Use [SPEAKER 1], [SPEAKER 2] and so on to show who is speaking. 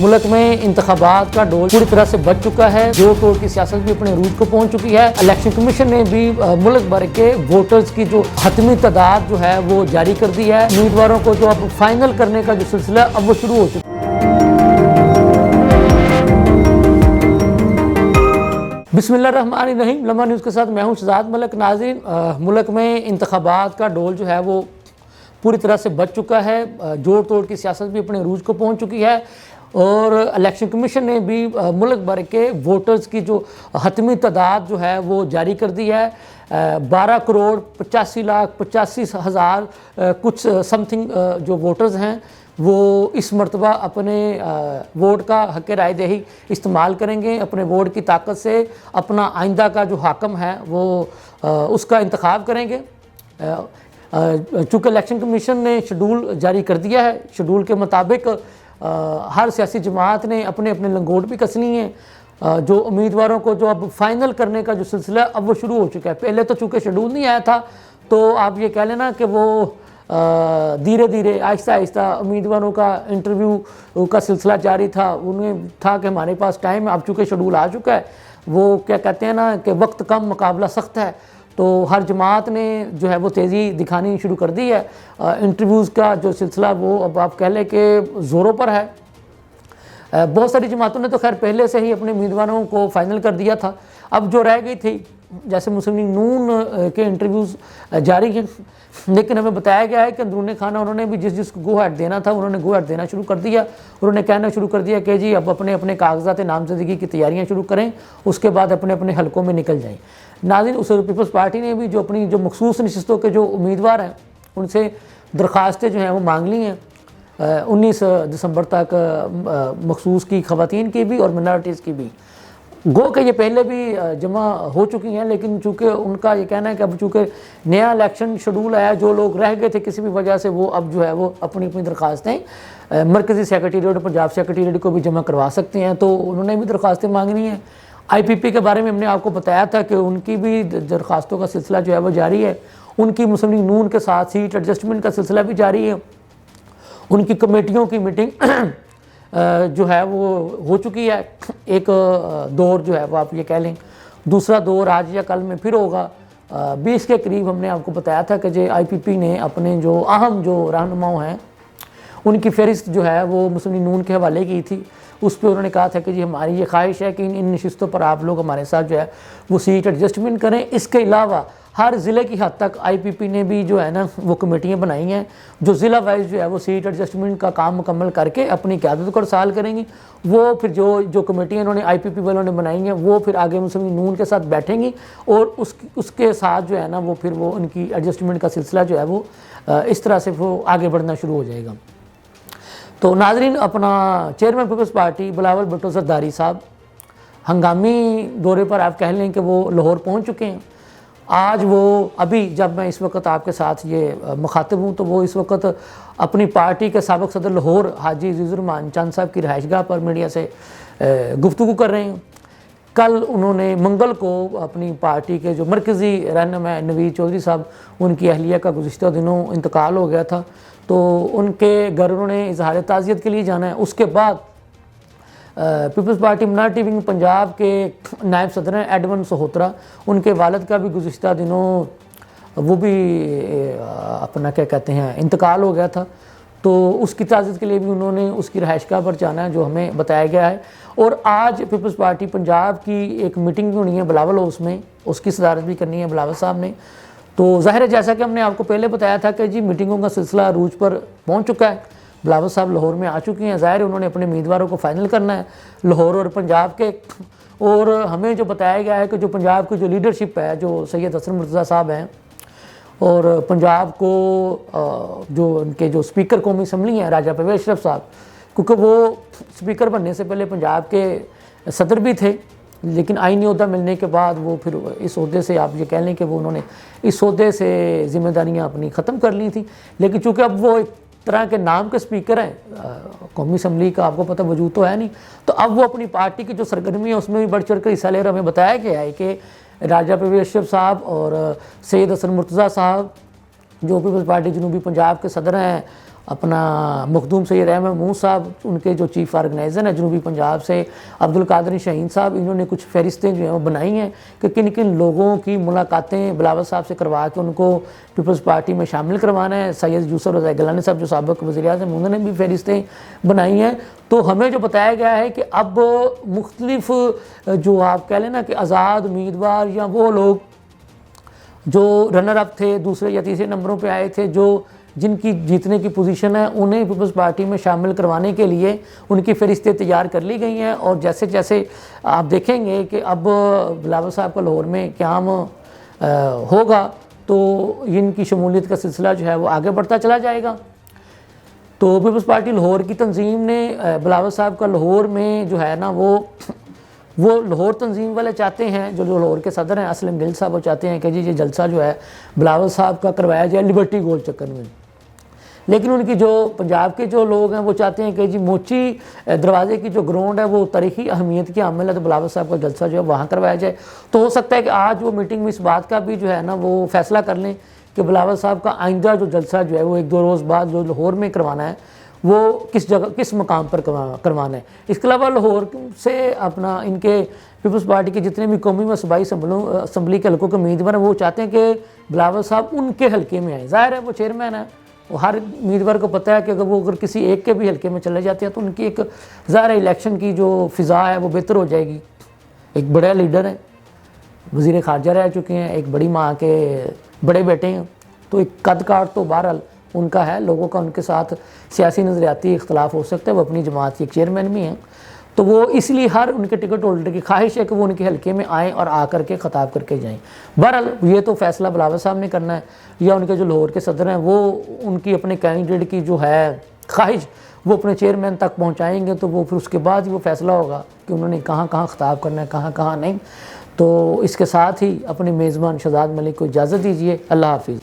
[SPEAKER 1] मुल्क में इंतखाबात का डोल पूरी तरह से बच चुका है। जोड़ तोड़ की सियासत भी अपने रूज को पहुंच चुकी है। इलेक्शन कमीशन ने भी मुल्क भर के वोटर्स की जो हतमी तादाद जो है वो जारी कर दी है। उम्मीदवारों को जो अब फाइनल करने का जो सिलसिला अब वो शुरू हो चुका है। बिस्मिल्लाहिर्रहमानिर्रहीम। लम्हा न्यूज़ के साथ मैं हूं शहजाद मलिक। नाज़रीन, मुल्क में इंतखाबात का डोल जो है वो पूरी तरह से बच चुका है। जोड़ तोड़ की सियासत भी अपने रूज को पहुंच चुकी है और इलेक्शन कमीशन ने भी मुल्क भर के वोटर्स की जो हतमी तादाद जो है वो जारी कर दी है। 12,85,85,000 कुछ समथिंग जो वोटर्स हैं वो इस मरतबा अपने वोट का हक़ राय दही इस्तेमाल करेंगे। अपने वोट की ताकत से अपना आइंदा का जो हाकम है वो उसका इंतखाब करेंगे। चूँकि इलेक्शन कमीशन ने शेड्यूल जारी कर दिया है, शेड्यूल के मुताबिक हर सियासी जमात ने अपने अपने लंगोट भी कसनी है। जो उम्मीदवारों को जो अब फाइनल करने का जो सिलसिला अब वो शुरू हो चुका है। पहले तो चूँकि शेड्यूल नहीं आया था तो आप ये कह लेना कि वो धीरे धीरे आहिस्ता आहिस्ता उम्मीदवारों का इंटरव्यू का सिलसिला जारी था। उन्हें था कि हमारे पास टाइम है, अब चूँकि शेड्यूल आ चुका है। वो क्या कहते हैं ना कि वक्त कम मुकाबला सख्त है, तो हर जमात ने जो है वो तेज़ी दिखानी शुरू कर दी है। इंटरव्यूज़ का जो सिलसिला वो अब आप कह लें कि ज़ोरों पर है। बहुत सारी जमातों ने तो खैर पहले से ही अपने उम्मीदवारों को फाइनल कर दिया था। अब जो रह गई थी जैसे मुस्लिम लीग नून के इंटरव्यूज़ जारी हैं, लेकिन हमें बताया गया है कि अंदरूनी खाना उन्होंने भी जिस जिसको गो हैड देना था उन्होंने गो हैड देना शुरू कर दिया। उन्होंने कहना शुरू कर दिया कि जी अब अपने अपने कागजात नामजदगी की तैयारियां शुरू करें, उसके बाद अपने अपने हलकों में निकल जाएं। नाज़रीन, उस पीपल्स पार्टी ने भी जो अपनी जो मखसूस नशिस्तों के जो उम्मीदवार हैं उनसे दरख्वास्तें जो हैं वो मांग ली हैं 19 दिसंबर तक, मखसूस की ख़वातीन की भी और मिनॉरिटीज़ की भी। गो कि ये पहले भी जमा हो चुकी हैं, लेकिन चूँकि उनका ये कहना है कि अब चूँकि नया इलेक्शन शेड्यूल आया, जो लोग रह गए थे किसी भी वजह से वो अब जो है वो अपनी अपनी दरख्वास्तें मरकज़ी सेक्रेटेरिएट और पंजाब सेक्रेटेरिएट को भी जमा करवा सकते हैं। तो उन्होंने भी दरख्वास्तें मांगनी हैं। IPP के बारे में हमने आपको बताया था कि उनकी भी दरख्वास्तों का सिलसिला जो है वो जारी है। उनकी मुस्लिम लीग नून के साथ सीट एडजस्टमेंट का सिलसिला भी जारी है। उनकी कमेटियों की मीटिंग जो है वो हो चुकी है। एक दौर जो है वो आप ये कह लें, दूसरा दौर आज या कल में फिर होगा। 20 के करीब हमने आपको बताया था कि जो IPP ने अपने जो अहम जो रहनुमाओं हैं उनकी फहरिस्त जो है वो मुस्लिम लीग नून के हवाले की थी। उस पर उन्होंने कहा था कि जी हमारी ये ख्वाहिश है कि इन नशिस्तों पर आप लोग हमारे साथ जो है वो सीट एडजस्टमेंट करें। इसके अलावा हर ज़िले की हद तक IPP ने भी जो है ना वो कमेटियाँ बनाई हैं जो ज़िला वाइज जो है वो सीट एडजस्टमेंट का काम मुकम्मल करके अपनी क़यादत को अरसाल करेंगी। वो फिर जो कमेटियाँ इन्होंने IPP वालों ने बनाई हैं वो फिर आगे मुस्लिम लीग नून के साथ बैठेंगी और उसके साथ जो है ना वो फिर वो उनकी एडजस्टमेंट का सिलसिला जो है वो इस तरह से वो आगे बढ़ना शुरू हो जाएगा। तो नाज़रीन, अपना chairman Peoples Party Bilawal Bhutto Zardari साहब हंगामी दौरे पर आप कह लें कि वो लाहौर पहुंच चुके हैं। आज वो अभी जब मैं इस वक्त आपके साथ ये मुखातिब हूँ तो वो इस वक्त अपनी पार्टी के साबिक़ सदर लाहौर हाजी अज़ीज़ुर्रहमान चंद साहब की रहायशगाह पर मीडिया से गुफ्तगू कर रहे हैं। कल उन्होंने मंगल को अपनी पार्टी के जो मरकज़ी रहनुमा नवीद चौधरी साहब, उनकी अहलिया का गुज़िश्ता दिनों इंतकाल हो गया था, तो उनके घर उन्होंने इजहार ताज़ियत के लिए जाना है। उसके बाद Peoples Party minority wing Punjab के नायब सदर हैं एडवन सोहोत्रा, उनके वालिद का भी गुज़िश्ता दिनों वो भी अपना क्या कहते हैं इंतकाल हो गया था, तो उसकी ताज़ियत के लिए भी उन्होंने उसकी रहायशगाह पर जाना है जो हमें बताया गया है। और आज पीपल्स पार्टी पंजाब की एक मीटिंग भी होनी है बिलावल हाउस में, उसकी सदारत भी करनी है बिलावल साहब ने। तो ज़ाहिर है जैसा कि हमने आपको पहले बताया था कि जी मीटिंगों का सिलसिला अरूज पर पहुंच चुका है। बिलावल साहब लाहौर में आ चुके हैं। ज़ाहिर है उन्होंने अपने उम्मीदवारों को फाइनल करना है लाहौर और पंजाब के। और हमें जो बताया गया है कि जो पंजाब की जो लीडरशिप है, जो सैयद हसन मुर्तज़ा साहब हैं और पंजाब को जो उनके जो स्पीकर कौमी असम्बली हैं राजा परवेज़ अशरफ साहब, क्योंकि वो स्पीकर बनने से पहले पंजाब के सदर भी थे, लेकिन आईनी ओहदा मिलने के बाद वो फिर इस ओहदे से आप ये कह लें कि वो उन्होंने इस ओहदे से ज़िम्मेदारियाँ अपनी ख़त्म कर ली थी। लेकिन चूँकि अब वो एक तरह के नाम के स्पीकर हैं, कौमी असम्बली का आपको पता वजूद तो है नहीं, तो अब वो अपनी पार्टी की जो सरगर्मी है उसमें भी बढ़ चढ़ कर हिस्सा ले रहे। हमें बताया गया है कि राजा परवेज़ अशरफ साहब और सैयद हसन मुर्तज़ा साहब जो पीपल्स पार्टी जनूबी पंजाब के सदर हैं, اپنا مخدوم سید احمد محمود صاحب، ان کے جو چیف آرگنائزر ہیں جنوبی پنجاب سے عبدالقادر شاہین صاحب، انہوں نے کچھ فہرستیں جو ہیں وہ بنائی ہیں کہ کن کن لوگوں کی ملاقاتیں بلاول صاحب سے کروا کے ان کو پیپلز پارٹی میں شامل کروانا ہے۔ سید یوسف رضا گیلانی صاحب جو سابق وزیر اعظم، انہوں نے بھی فہرستیں بنائی ہیں۔ تو ہمیں جو بتایا گیا ہے کہ اب مختلف جو آپ کہہ لیں نا کہ آزاد امیدوار یا وہ لوگ جو رنر اپ تھے، دوسرے یا تیسرے نمبروں پہ آئے تھے، جن کی جیتنے کی پوزیشن ہے، انہیں پیپلز پارٹی میں شامل کروانے کے لیے ان کی فہرستیں تیار کر لی گئی ہیں۔ اور جیسے جیسے آپ دیکھیں گے کہ اب بلاول صاحب کا لاہور میں قیام ہوگا تو ان کی شمولیت کا سلسلہ جو ہے وہ آگے بڑھتا چلا جائے گا۔ تو پیپلز پارٹی لاہور کی تنظیم نے بلاول صاحب کا لاہور میں جو ہے نا وہ لاہور تنظیم والے چاہتے ہیں، جو لاہور کے صدر ہیں اسلم گل صاحب، وہ چاہتے ہیں کہ جی یہ جلسہ جو ہے بلاول صاحب کا کروایا جائے لبرٹی گول چکر میں۔ لیکن ان کی جو پنجاب کے جو لوگ ہیں وہ چاہتے ہیں کہ جی موچی دروازے کی جو گراؤنڈ ہے وہ تاریخی اہمیت کی حامل ہے، تو بلاول صاحب کا جلسہ جو ہے وہاں کروایا جائے۔ تو ہو سکتا ہے کہ آج وہ میٹنگ میں اس بات کا بھی جو ہے نا وہ فیصلہ کر لیں کہ بلاول صاحب کا آئندہ جو جلسہ جو ہے وہ 1-2 روز بعد جو لاہور میں کروانا ہے وہ کس جگہ کس مقام پر کروانا ہے۔ اس کے علاوہ لاہور سے اپنا ان کے پیپلز پارٹی کے جتنے بھی قومی و صوبائی اسمبلی کے حلقوں کے امیدوار ہیں وہ چاہتے ہیں کہ بلاول صاحب ان کے حلقے میں آئیں۔ ظاہر ہے وہ چیئرمین ہے، ہر امیدوار کو پتہ ہے کہ اگر وہ کسی ایک کے بھی حلقے میں چلے جاتے ہیں تو ان کی ایک ظاہر الیکشن کی جو فضا ہے وہ بہتر ہو جائے گی۔ ایک بڑا لیڈر ہے، وزیر خارجہ رہ چکے ہیں، ایک بڑی ماں کے بڑے بیٹے ہیں، تو ایک قد کاٹ تو بہرحال ان کا ہے۔ لوگوں کا ان کے ساتھ سیاسی نظریاتی اختلاف ہو سکتا ہے، وہ اپنی جماعت کے ایک چیئرمین بھی ہیں، تو وہ اس لیے ہر ان کے ٹکٹ ہولڈر کی خواہش ہے کہ وہ ان کے حلقے میں آئیں اور آ کر کے خطاب کر کے جائیں۔ بہرحال یہ تو فیصلہ بلاول صاحب نے کرنا ہے، یا ان کے جو لاہور کے صدر ہیں وہ ان کی اپنے کینڈیڈیٹ کی جو ہے خواہش وہ اپنے چیئرمین تک پہنچائیں گے، تو وہ پھر اس کے بعد ہی وہ فیصلہ ہوگا کہ انہوں نے کہاں کہاں خطاب کرنا ہے، کہاں کہاں نہیں۔ تو اس کے ساتھ ہی اپنے میزبان شہزاد ملک کو اجازت دیجیے۔ اللہ حافظ۔